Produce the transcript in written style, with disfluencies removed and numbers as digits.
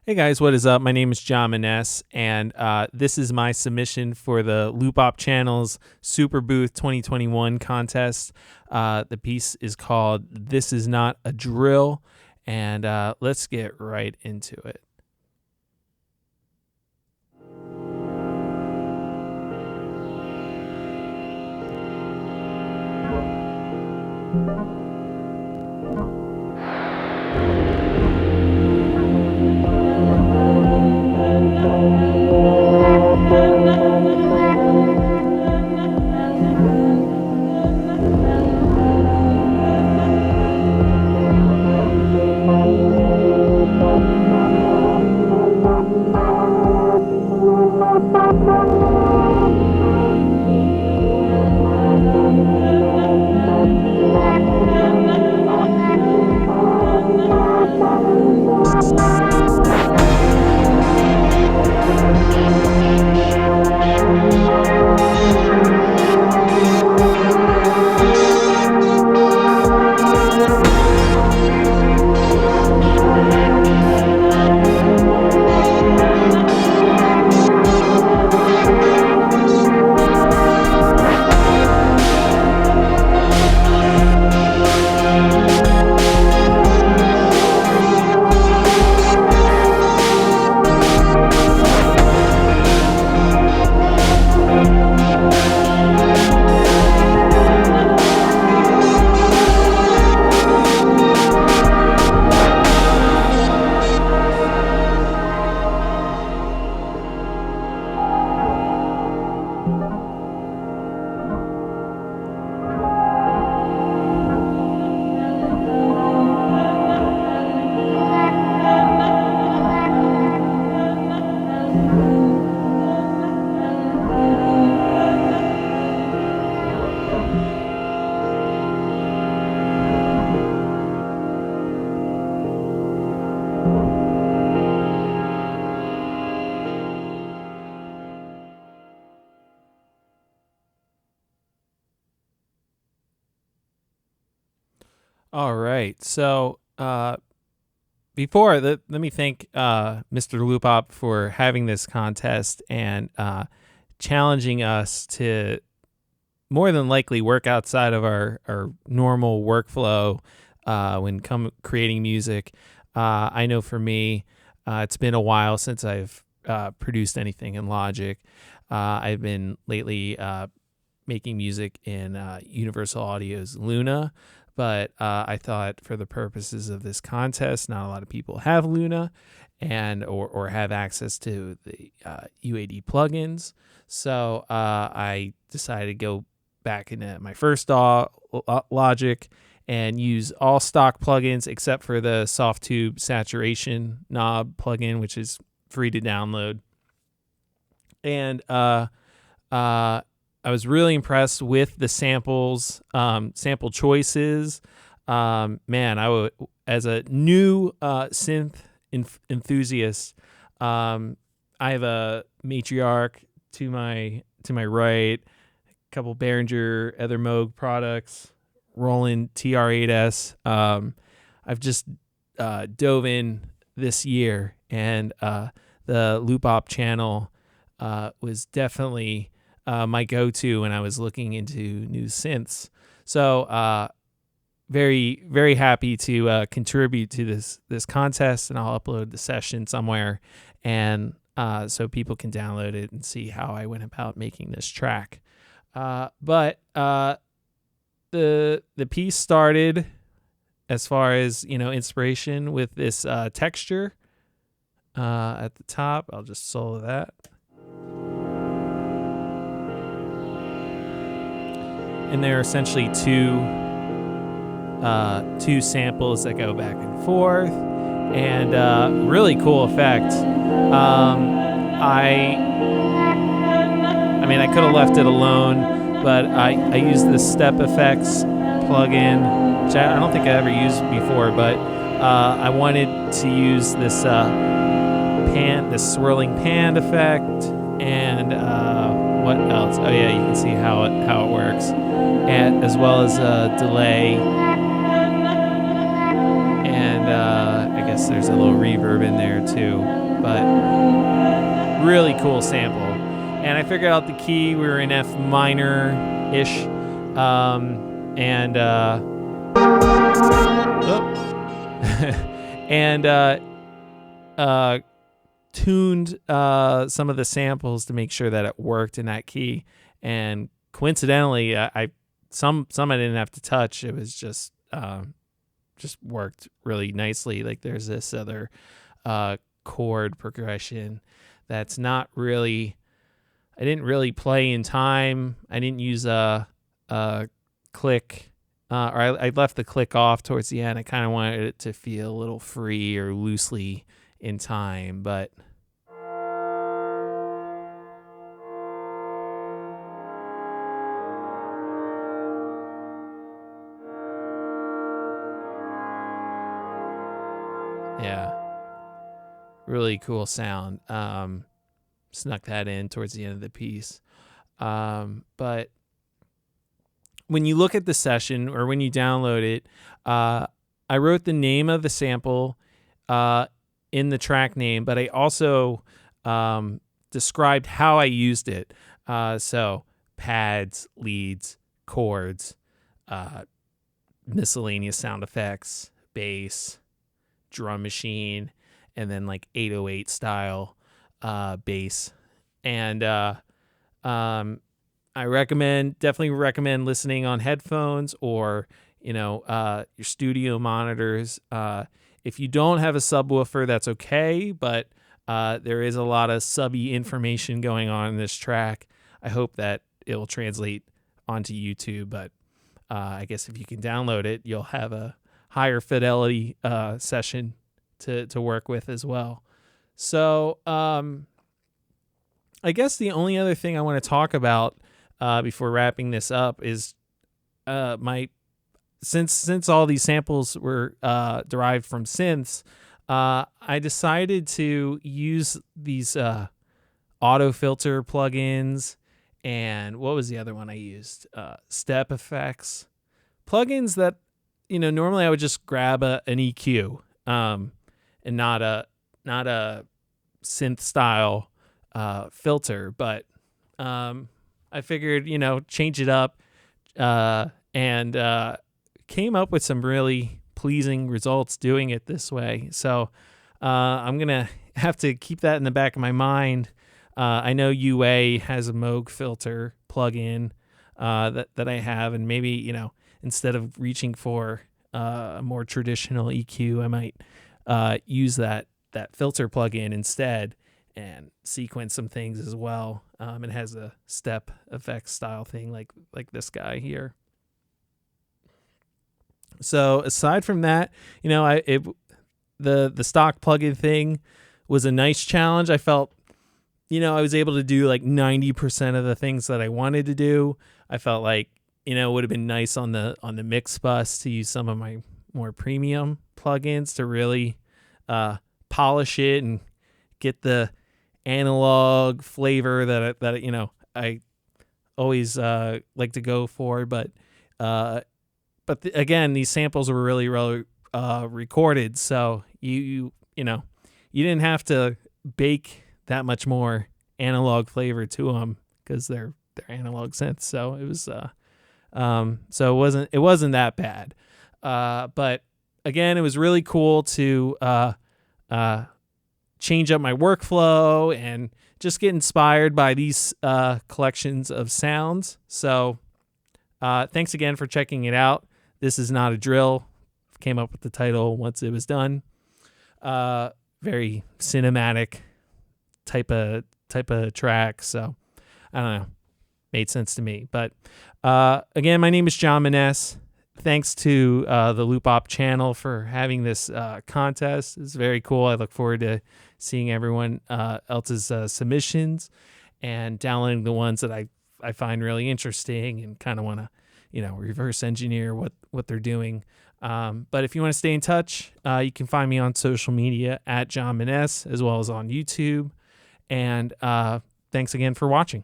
Hey guys, what is up? My name is John Manness, and this is my submission for the Loopop Channel's Superbooth 2021 contest. The piece is called "This Is Not a Drill," and let's get right into it. All right. So let me thank Mr. Loopop for having this contest and challenging us to more than likely work outside of our normal workflow when creating music. I know for me, it's been a while since I've produced anything in Logic. I've been lately making music in Universal Audio's Luna. But I thought for the purposes of this contest, not a lot of people have Luna and or have access to the UAD plugins. So I decided to go back into my first Logic and use all stock plugins except for the soft tube saturation knob plugin, which is free to download. And I was really impressed with the sample choices. Man, as a new synth enthusiast, I have a Matriarch to my right, a couple Behringer other Moog products, Roland TR8S. I've just dove in this year, and the Loopop channel was definitely my go-to when I was looking into new synths. So very, very happy to contribute to this contest, and I'll upload the session somewhere, and so people can download it and see how I went about making this track. But the piece started, as far as inspiration, with this texture at the top. I'll just solo that. And there are essentially two samples that go back and forth, and really cool effect. I mean, I could have left it alone, but I used the Step Effects plugin, which I don't think I ever used before, but I wanted to use this swirling pan effect, and what else? Oh yeah, you can see how it works, and as well as a delay, and I guess bass. There's a little reverb in there too, but really cool sample. And I figured out the key. We were in F minor-ish, and tuned some of the samples to make sure that it worked in that key. And coincidentally, some I didn't have to touch. It was just worked really nicely. Like there's this other chord progression that's not really, I didn't really play in time. I didn't use a click, or I left the click off towards the end. I kind of wanted it to feel a little free or loosely in time, but yeah, really cool sound. Snuck that in towards the end of the piece. But when you look at the session or when you download it, I wrote the name of the sample in the track name, but I also described how I used it. So pads, leads, chords, miscellaneous sound effects, bass, drum machine, and then like 808 style bass. And I definitely recommend listening on headphones or, your studio monitors. If you don't have a subwoofer, that's okay, but there is a lot of subby information going on in this track. I hope that it will translate onto YouTube, but I guess if you can download it, you'll have a higher fidelity session to work with as well. So I guess the only other thing I want to talk about before wrapping this up is since all these samples were derived from synths, I decided to use these auto filter plugins, and what was the other one I used? Step effects plugins that normally I would just grab an EQ and not a synth style filter, but I figured change it up and came up with some really pleasing results doing it this way. So I'm gonna have to keep that in the back of my mind. I know UA has a Moog filter plugin that I have, and maybe instead of reaching for a more traditional EQ, I might use that filter plugin instead and sequence some things as well. It has a step effects style thing like this guy here. So aside from that, the stock plugin thing was a nice challenge. I felt, I was able to do like 90% of the things that I wanted to do. I felt like, it would have been nice on the mix bus to use some of my more premium plugins to really polish it and get the analog flavor that I always like to go for. But again, these samples were really recorded, so you didn't have to bake that much more analog flavor to them because they're analog synths. So it was it wasn't that bad. But again, it was really cool to change up my workflow and just get inspired by these collections of sounds. So thanks again for checking it out. This is not a drill. Came up with the title once it was done. Very cinematic type of track. So I don't know. Made sense to me. But again, my name is John Manness. Thanks to the Loopop channel for having this contest. It's very cool. I look forward to seeing everyone else's submissions and downloading the ones that I find really interesting and kind of want to, reverse engineer what they're doing. But if you want to stay in touch, you can find me on social media at John Manness, as well as on YouTube. And thanks again for watching.